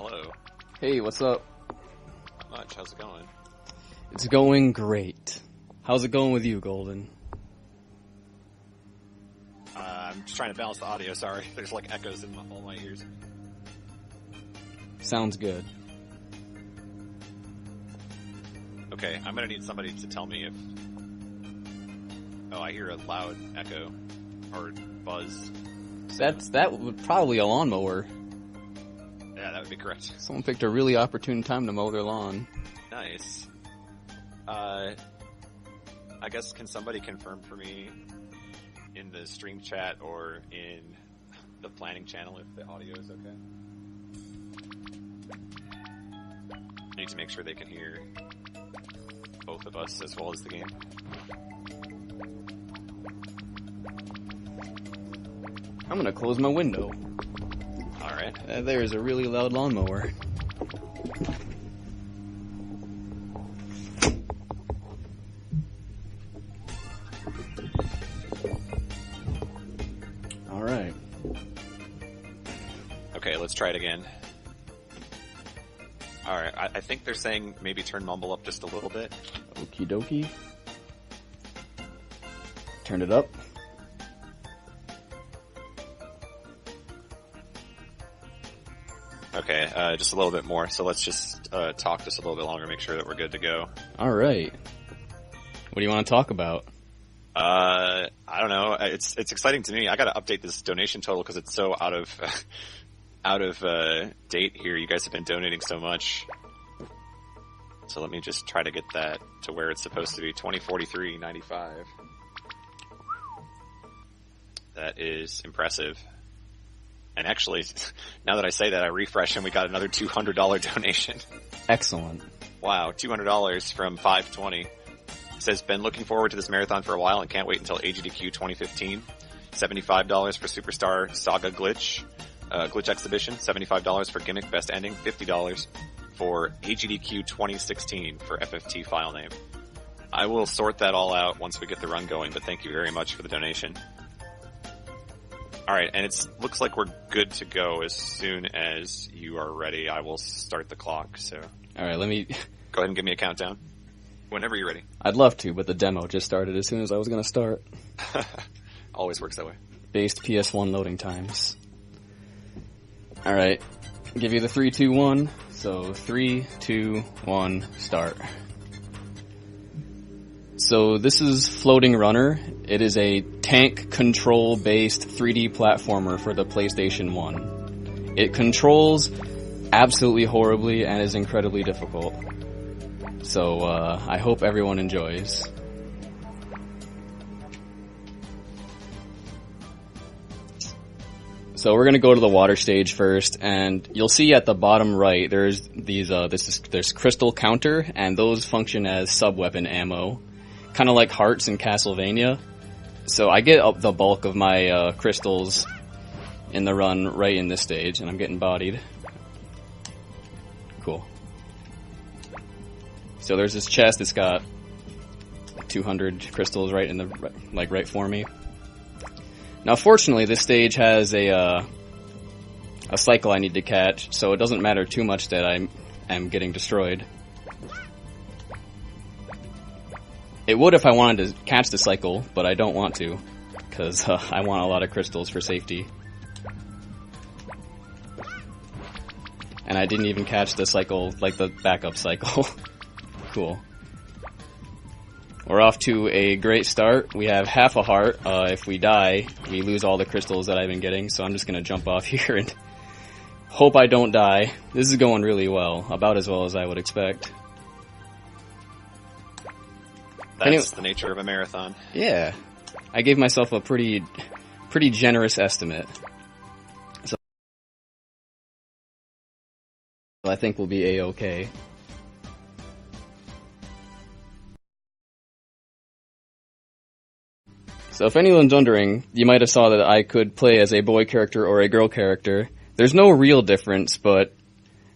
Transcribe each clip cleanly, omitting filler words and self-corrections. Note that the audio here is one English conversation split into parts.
Hello. Hey, what's up? Not much. How's it going? It's going great. How's it going with you, Golden? I'm just trying to balance the audio, sorry. There's like echoes in all my ears. Sounds good. Okay, I'm gonna need somebody to tell me if... Oh, I hear a loud echo. Or buzz. That would probably a lawnmower. Yeah, that would be correct. Someone picked a really opportune time to mow their lawn. Nice. I guess, can somebody confirm for me in the stream chat or in the planning channel if the audio is okay? I need to make sure they can hear both of us as well as the game. I'm gonna close my window. Alright. There's a really loud lawnmower. Alright. Okay, let's try it again. Alright, I think they're saying maybe turn mumble up just a little bit. Okie dokie. Turn it up. Okay, just a little bit more. So let's just talk just a little bit longer, make sure that we're good to go. Alright. What do you want to talk about? I don't know. It's exciting to me. I gotta update this donation total because it's so out of date here. You guys have been donating so much. So let me just try to get that to where it's supposed to be. 2043.95. That is impressive. And actually, now that I say that, I refresh and we got another $200 donation. Excellent. Wow, $200 from 520. It says, been looking forward to this marathon for a while and can't wait until AGDQ 2015. $75 for Superstar Saga Glitch, Glitch Exhibition. $75 for Gimmick Best Ending. $50 for AGDQ 2016 for FFT file name. I will sort that all out once we get the run going, but thank you very much for the donation. Alright, and it looks like we're good to go as soon as you are ready. I will start the clock, so... Alright, let me... Go ahead and give me a countdown. Whenever you're ready. I'd love to, but the demo just started as soon as I was going to start. Always works that way. Based PS1 loading times. Alright, give you the 3, 2, 1. So, 3, 2, 1, start. So this is Floating Runner. It is a tank control based 3D platformer for the PlayStation 1. It controls absolutely horribly and is incredibly difficult. So I hope everyone enjoys. So we're gonna go to the water stage first, and you'll see at the bottom right there's these there's crystal counter, and those function as sub-weapon ammo. Kind of like hearts in Castlevania. So I get up the bulk of my crystals in the run right in this stage, and I'm getting bodied. Cool. So there's this chest. It's got 200 crystals right in the right for me. Now, fortunately, this stage has a cycle I need to catch, so it doesn't matter too much that I am getting destroyed. It would if I wanted to catch the cycle, but I don't want to, because I want a lot of crystals for safety. And I didn't even catch the cycle, like the backup cycle. Cool. We're off to a great start. We have half a heart. If we die, we lose all the crystals that I've been getting, so I'm just going to jump off here and hope I don't die. This is going really well, about as well as I would expect. That's the nature of a marathon. Yeah. I gave myself a pretty generous estimate. So I think we'll be A-okay. So if anyone's wondering, you might have saw that I could play as a boy character or a girl character. There's no real difference, but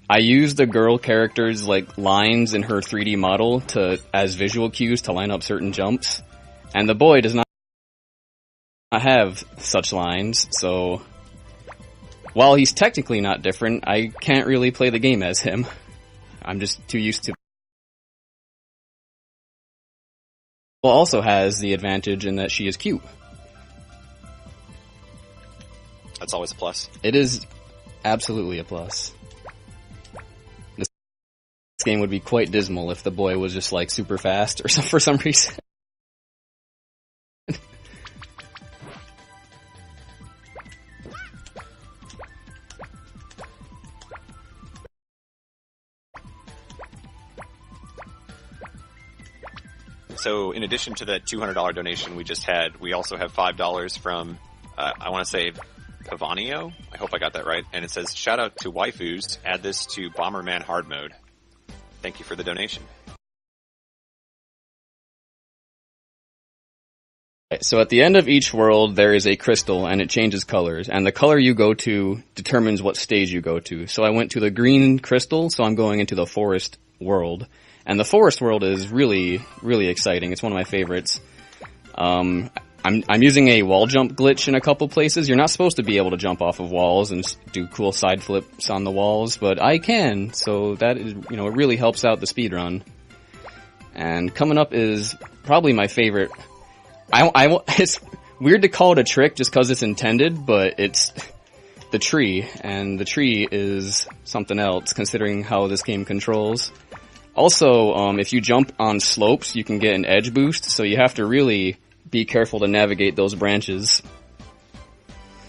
I used the girl character's lines in her 3D model as visual cues to line up certain jumps, and the boy does not have such lines, so while he's technically not different, I can't really play the game as him. I'm just too used to. Well, also has the advantage in that she is cute. That's always a plus. It is absolutely a plus. This game would be quite dismal if the boy was just like super fast or for some reason. So in addition to that $200 donation we just had, we also have $5 from, I want to say, Pavanio? I hope I got that right. And it says, shout out to waifus, add this to Bomberman hard mode. Thank you for the donation. So at the end of each world, there is a crystal, and it changes colors. And the color you go to determines what stage you go to. So I went to the green crystal, so I'm going into the forest world. And the forest world is really, really exciting. It's one of my favorites. I'm using a wall jump glitch in a couple places. You're not supposed to be able to jump off of walls and do cool side flips on the walls, but I can. So that is, it really helps out the speedrun. And coming up is probably my favorite. It's weird to call it a trick just because it's intended, but it's the tree, and the tree is something else considering how this game controls. Also, if you jump on slopes, you can get an edge boost, so you have to really be careful to navigate those branches.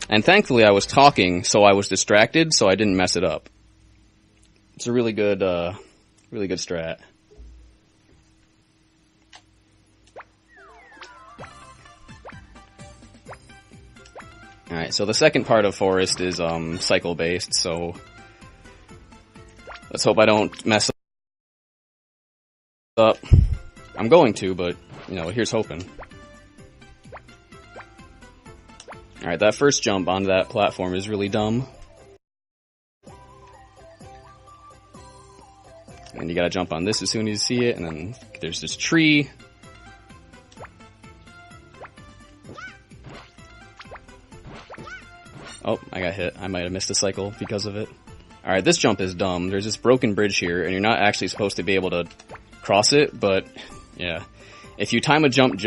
And thankfully I was talking, so I was distracted, so I didn't mess it up. It's a really good strat. Alright, so the second part of Forest is cycle-based, so let's hope I don't mess up. I'm going to, but, here's hoping. Alright, that first jump onto that platform is really dumb. And you gotta jump on this as soon as you see it, and then there's this tree. Oh, I got hit. I might have missed a cycle because of it. Alright, this jump is dumb. There's this broken bridge here, and you're not actually supposed to be able to cross it, but, yeah. If you time a jump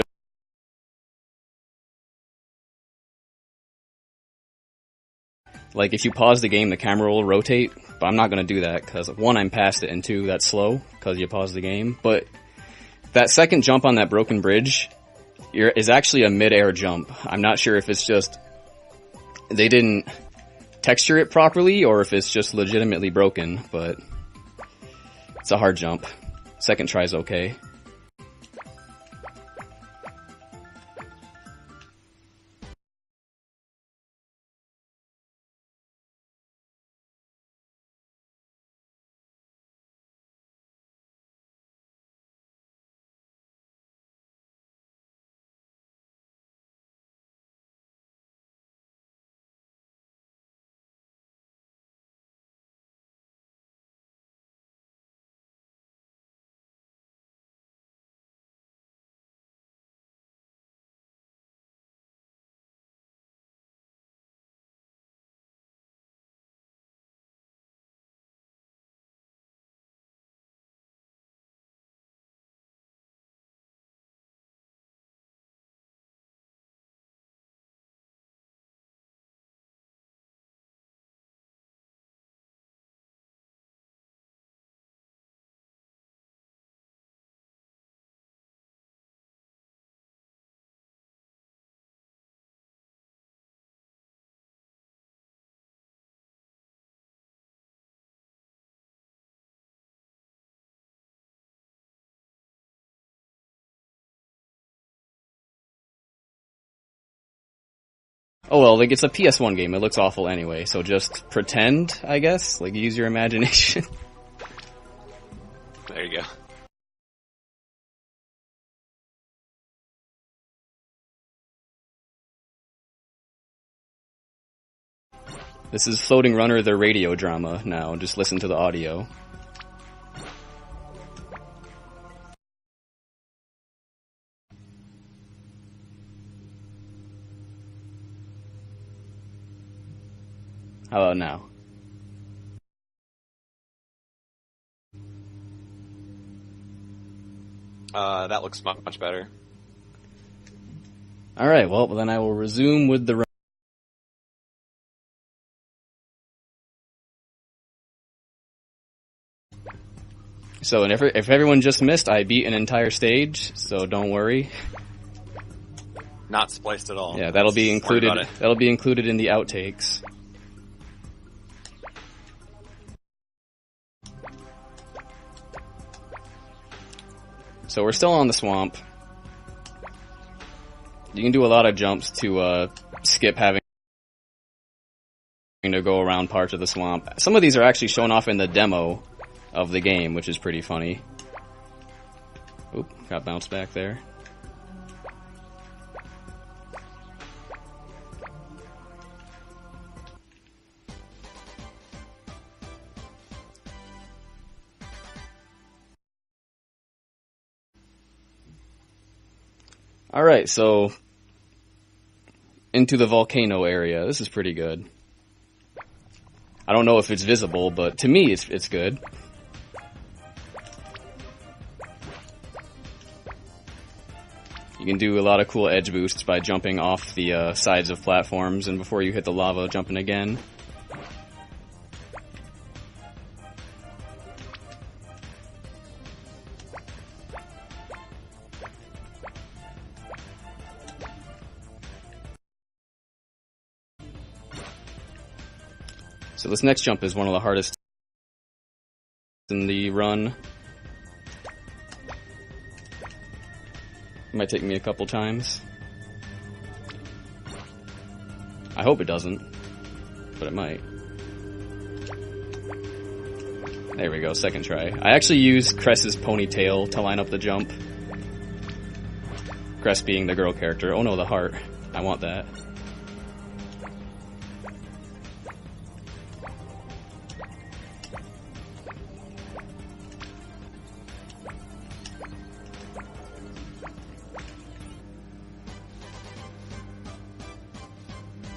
like, if you pause the game, the camera will rotate, but I'm not gonna do that, because, one, I'm past it, and two, that's slow, because you pause the game. But that second jump on that broken bridge is actually a mid-air jump. I'm not sure if it's just they didn't texture it properly, or if it's just legitimately broken, but it's a hard jump. Second try's okay. Oh well, like, it's a PS1 game, it looks awful anyway, so just pretend, I guess? Like, use your imagination. There you go. This is Floating Runner, the radio drama now, just listen to the audio. How about now? That looks much better. Alright, well, then I will resume with the run. So, and if everyone just missed, I beat an entire stage, so don't worry. Not spliced at all. Yeah, that'll be included. That'll be included in the outtakes. So we're still on the swamp. You can do a lot of jumps to skip having to go around parts of the swamp. Some of these are actually shown off in the demo of the game, which is pretty funny. Oop, got bounced back there. Alright, so into the volcano area. This is pretty good. I don't know if it's visible, but to me it's good. You can do a lot of cool edge boosts by jumping off the sides of platforms, and before you hit the lava, jumping again. So this next jump is one of the hardest in the run. It might take me a couple times. I hope it doesn't, but it might. There we go, second try. I actually used Cress's ponytail to line up the jump. Cress being the girl character. Oh no, the heart. I want that.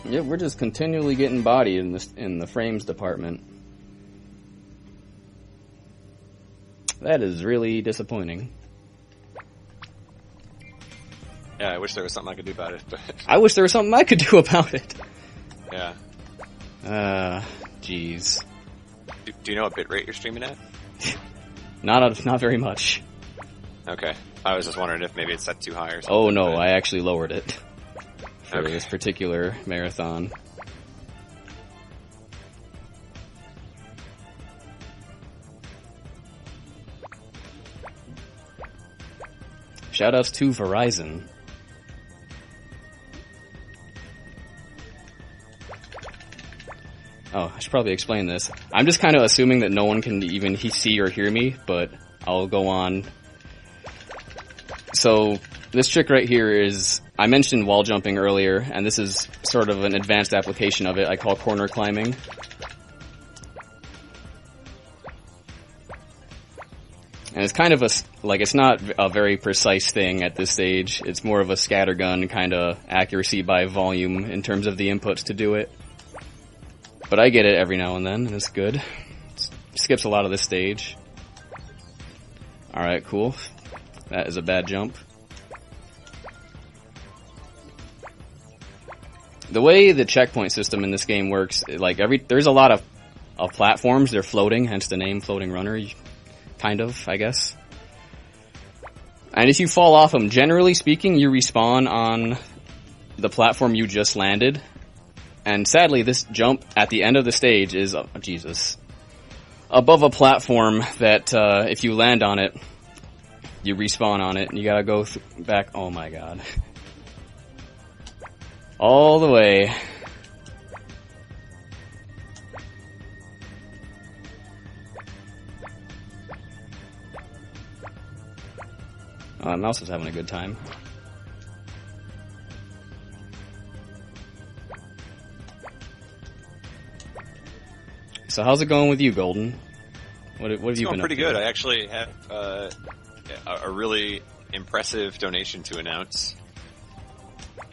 Yeah, we're just continually getting bodied in the frames department. That is really disappointing. Yeah, I wish there was something I could do about it. But I wish there was something I could do about it. Yeah. Jeez. Do you know what bitrate you're streaming at? Not very much. Okay. I was just wondering if maybe it's set too high or something. Oh no, I actually lowered it for Okay. this particular marathon. Shoutouts to Verizon. Oh, I should probably explain this. I'm just kind of assuming that no one can even see or hear me, but I'll go on. So, this trick right here is, I mentioned wall jumping earlier, and this is sort of an advanced application of it I call corner climbing. And it's kind of it's not a very precise thing at this stage. It's more of a scattergun kind of accuracy by volume in terms of the inputs to do it. But I get it every now and then, and it's good. It skips a lot of this stage. Alright, cool. That is a bad jump. The way the checkpoint system in this game works, there's a lot of platforms. They're floating, hence the name Floating Runner. Kind of, I guess. And if you fall off them, generally speaking, you respawn on the platform you just landed. And sadly, this jump at the end of the stage is, above a platform that if you land on it, you respawn on it, and you gotta go back. Oh my god. All the way. Oh, Mouse is having a good time. So how's it going with you, Golden? What have you been up to? It's going pretty good. I actually have a really impressive donation to announce.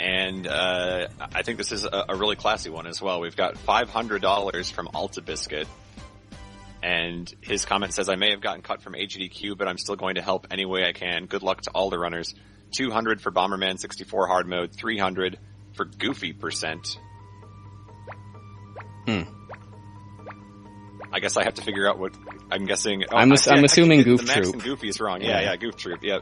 And I think this is a really classy one as well. We've got $500 from Alta Biscuit. And his comment says, I may have gotten cut from AGDQ, but I'm still going to help any way I can. Good luck to all the runners. 200 for Bomberman 64 hard mode, 300 for Goofy %. I guess I have to figure out what I'm guessing. Oh, I'm assuming Goof the Max Troop. and Goofy is wrong. Yeah, Goof Troop. Yeah.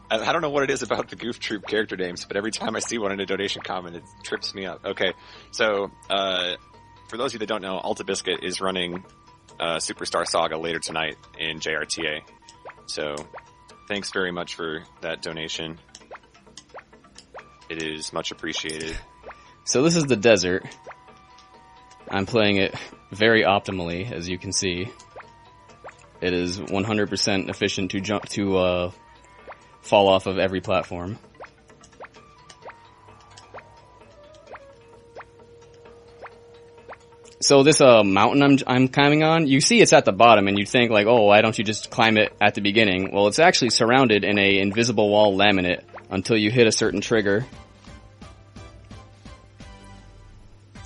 I don't know what it is about the Goof Troop character names, but every time I see one in a donation comment, it trips me up. Okay, so for those of you that don't know, Alta Biscuit is running Superstar Saga later tonight in JRTA. So thanks very much for that donation. It is much appreciated. So this is the desert. I'm playing it very optimally, as you can see. It is 100% efficient to fall off of every platform. So this mountain I'm climbing on, you see it's at the bottom, and you think like, oh, why don't you just climb it at the beginning? Well, it's actually surrounded in a invisible wall laminate until you hit a certain trigger.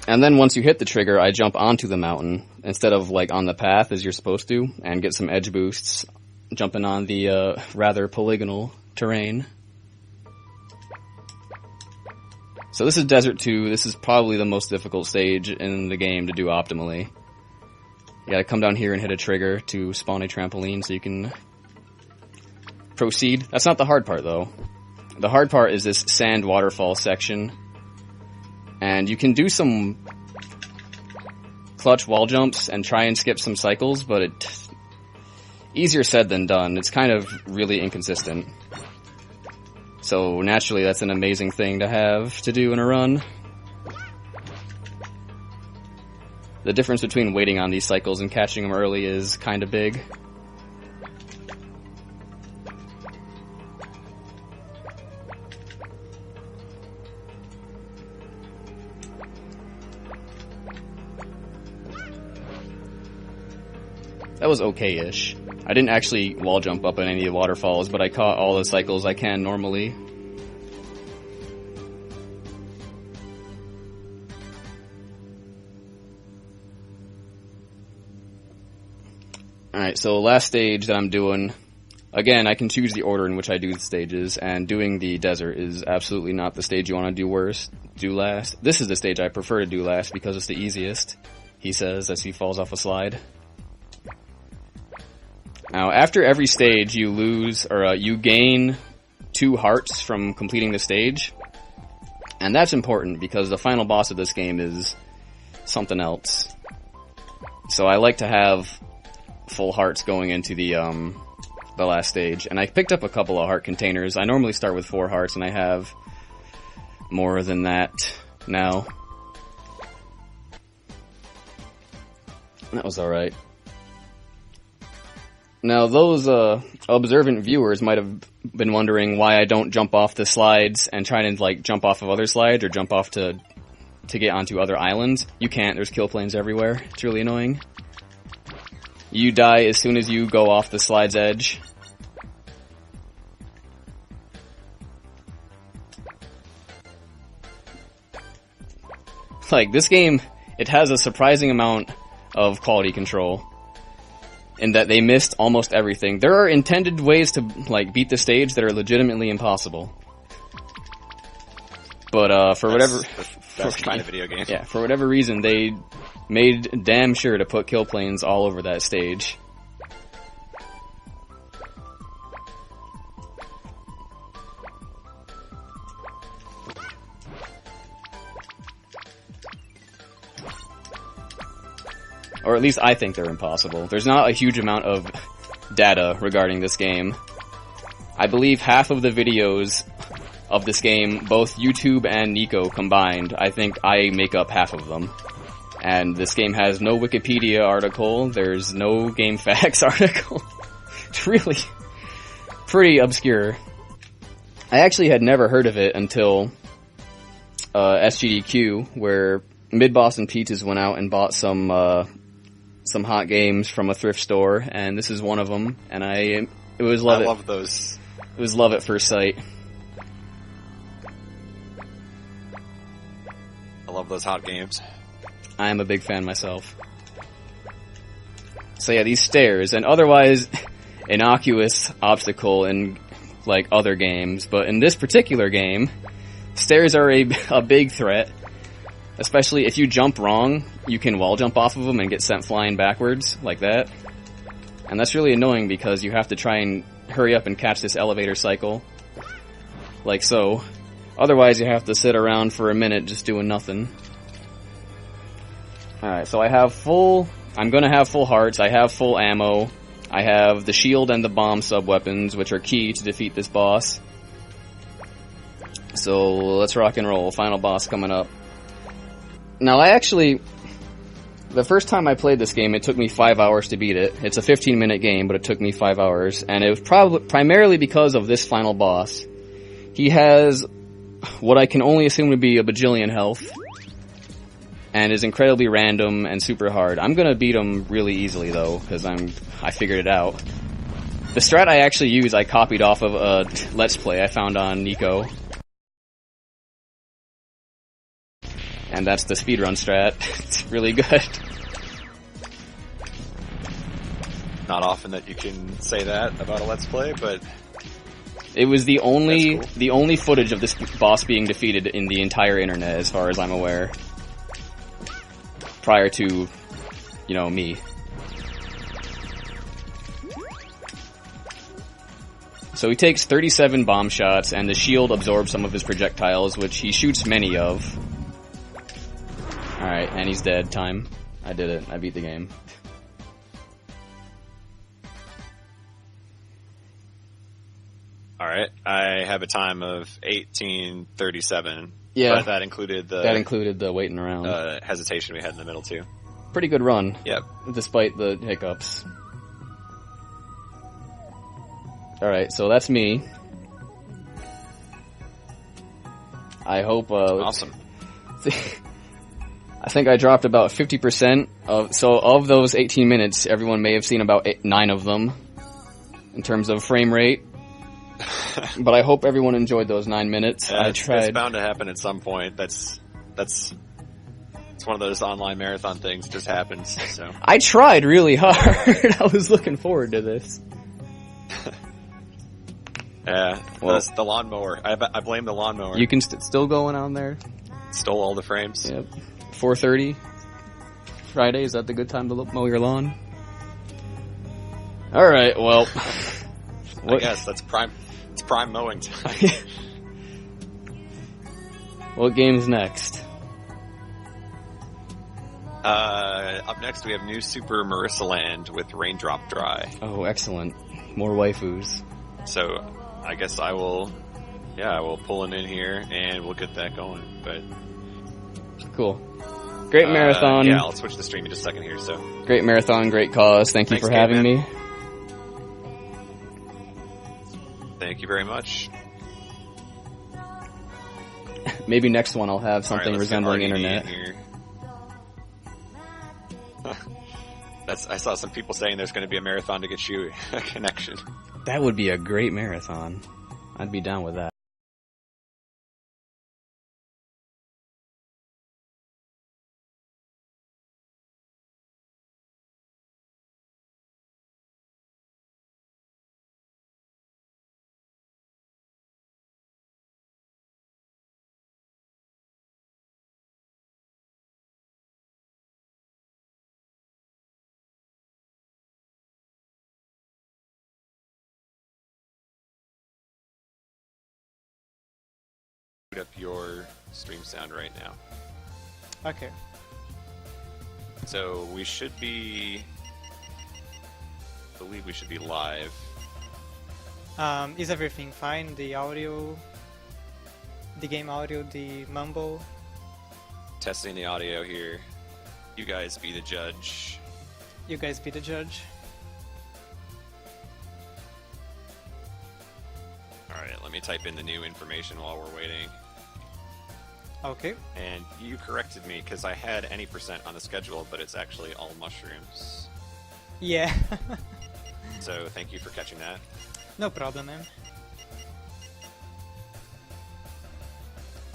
And then once you hit the trigger, I jump onto the mountain instead of like on the path as you're supposed to, and get some edge boosts jumping on the rather polygonal terrain. So this is Desert 2. This is probably the most difficult stage in the game to do optimally. You gotta come down here and hit a trigger to spawn a trampoline so you can proceed. That's not the hard part though. The hard part is this sand waterfall section. And you can do some clutch wall jumps and try and skip some cycles, but it's easier said than done. It's kind of really inconsistent. So naturally, that's an amazing thing to have to do in a run. The difference between waiting on these cycles and catching them early is kind of big. That was okay-ish. I didn't actually wall jump up in any of the waterfalls, but I caught all the cycles I can normally. Alright, so last stage that I'm doing, again, I can choose the order in which I do the stages, and doing the desert is absolutely not the stage you want to do last. This is the stage I prefer to do last because it's the easiest, he says as he falls off a slide. Now, after every stage, you lose, or you gain 2 hearts from completing the stage. And that's important because the final boss of this game is something else. So I like to have full hearts going into the last stage. And I picked up a couple of heart containers. I normally start with 4 hearts, and I have more than that now. That was alright. Now, those observant viewers might have been wondering why I don't jump off the slides and try to like jump off of other slides or jump off to get onto other islands. You can't. There's kill planes everywhere. It's really annoying. You die as soon as you go off the slide's edge. Like, this game, it has a surprising amount of quality control. In that they missed almost everything. There are intended ways to, like, beat the stage that are legitimately impossible. But, for whatever... That's kind of video game. Yeah, for whatever reason, they made damn sure to put kill planes all over that stage. Or at least I think they're impossible. There's not a huge amount of data regarding this game. I believe half of the videos of this game, both YouTube and Nico combined, I think I make up half of them. And this game has no Wikipedia article, there's no GameFAQs article. It's really pretty obscure. I actually had never heard of it until SGDQ, where Mid-Boss and Peaches went out and bought some hot games from a thrift store, and this is one of them, and it was love. I love those. It was love at first sight. love those hot games. I am a big fan myself. So yeah, these stairs, and otherwise innocuous obstacle in like other games, but in this particular game, stairs are a big threat. Especially if you jump wrong, you can wall jump off of them and get sent flying backwards, like that. And that's really annoying because you have to try and hurry up and catch this elevator cycle. Like so. Otherwise you have to sit around for a minute just doing nothing. Alright, so I'm gonna have full hearts, I have full ammo, I have the shield and the bomb sub-weapons, which are key to defeat this boss. So, let's rock and roll, final boss coming up. Now, the first time I played this game, it took me 5 hours to beat it. It's a 15-minute game, but it took me 5 hours, and it was primarily because of this final boss. He has what I can only assume to be a bajillion health, and is incredibly random and super hard. I'm gonna beat him really easily though, because I figured it out. The strat I actually use, I copied off of a Let's Play I found on Nico. And that's the speedrun strat. It's really good. Not often that you can say that about a Let's Play, but it was the only cool. the only footage of this boss being defeated in the entire internet, as far as I'm aware. Prior to, me. So he takes 37 bomb shots, and the shield absorbs some of his projectiles, which he shoots many of. Alright, and he's dead. Time. I did it. I beat the game. Alright, I have a time of 18:37. Yeah. But that included the waiting around. Hesitation we had in the middle too. Pretty good run. Yep. Despite the hiccups. Alright, so that's me. I hope, Awesome. I think I dropped about 50% of those 18 minutes, everyone may have seen about 9 of them, in terms of frame rate. But I hope everyone enjoyed those 9 minutes. Yeah, I tried. It's bound to happen at some point. It's one of those online marathon things. It just happens. So I tried really hard. I was looking forward to this. Yeah, well, that's the lawnmower. I blame the lawnmower. You can still going on there. Stole all the frames. Yep. 4:30 Friday. Is that the good time to mow your lawn? All right. Well, I guess that's prime. It's prime mowing time. What game's next? Up next we have new Super Marissa Land with Raindrop Dry. Oh, excellent. More waifus. So, I guess I will pull him in here and we'll get that going. But cool. Great marathon. Yeah, I'll switch the stream in just a second here. So great marathon, great cause. Thanks you for having me. Thank you very much. Maybe next one I'll have something resembling internet. Here. I saw some people saying there's going to be a marathon to get you a connection. That would be a great marathon. I'd be down with that. Up your stream sound right now. Okay. So we should be. I believe we should be live. Is everything fine? The audio, the game audio, the mumble. Testing the audio here. You guys be the judge. You guys be the judge. Alright, let me type in the new information while we're waiting. Okay. And you corrected me because I had any % on the schedule, but it's actually all mushrooms. Yeah. So thank you for catching that. No problem, man.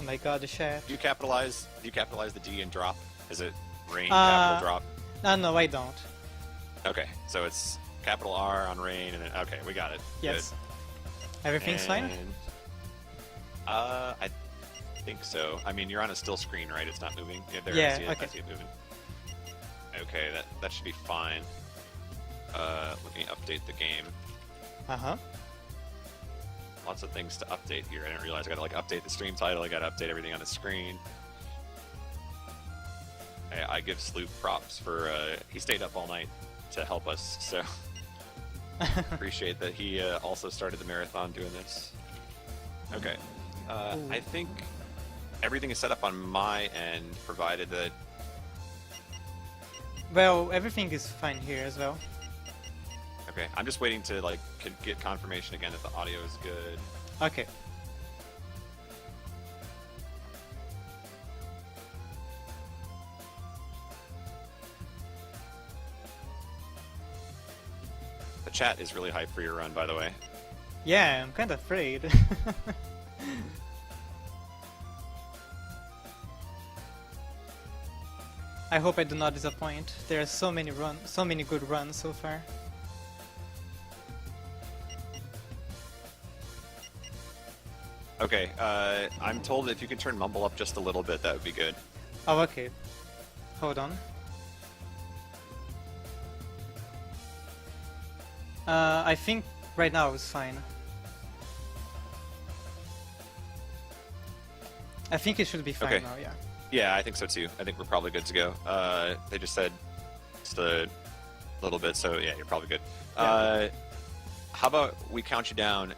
Oh my god, the chat. Do you capitalize the D and drop? Is it rain Uh, capital drop? No, I don't. Okay, so it's capital R on rain, and then okay, we got it. Yes. Good. Everything's fine? I think so. I mean, you're on a still screen, right? It's not moving. Yeah, there. Yeah, I see it. okay. I see it moving. Okay, that should be fine. Let me update the game. Uh-huh. Lots of things to update here. I didn't realize I gotta like update the stream title. I gotta update everything on the screen. I give Sloop props for he stayed up all night to help us, so appreciate that he also started the marathon doing this. Okay, I think everything is set up on my end, provided that. Well, everything is fine here as well. Okay, I'm just waiting to like get confirmation again that the audio is good. Okay. The chat is really hyped for your run, by the way. Yeah, I'm kind of afraid. I hope I do not disappoint. There are so many good runs so far. Okay, I'm told if you can turn Mumble up just a little bit, that would be good. Oh, okay. Hold on. I think right now it's fine. I think it should be fine Okay. now, yeah. Yeah, I think so too. I think we're probably good to go. They just said just a little bit, so yeah, you're probably good. Yeah. How about we count you down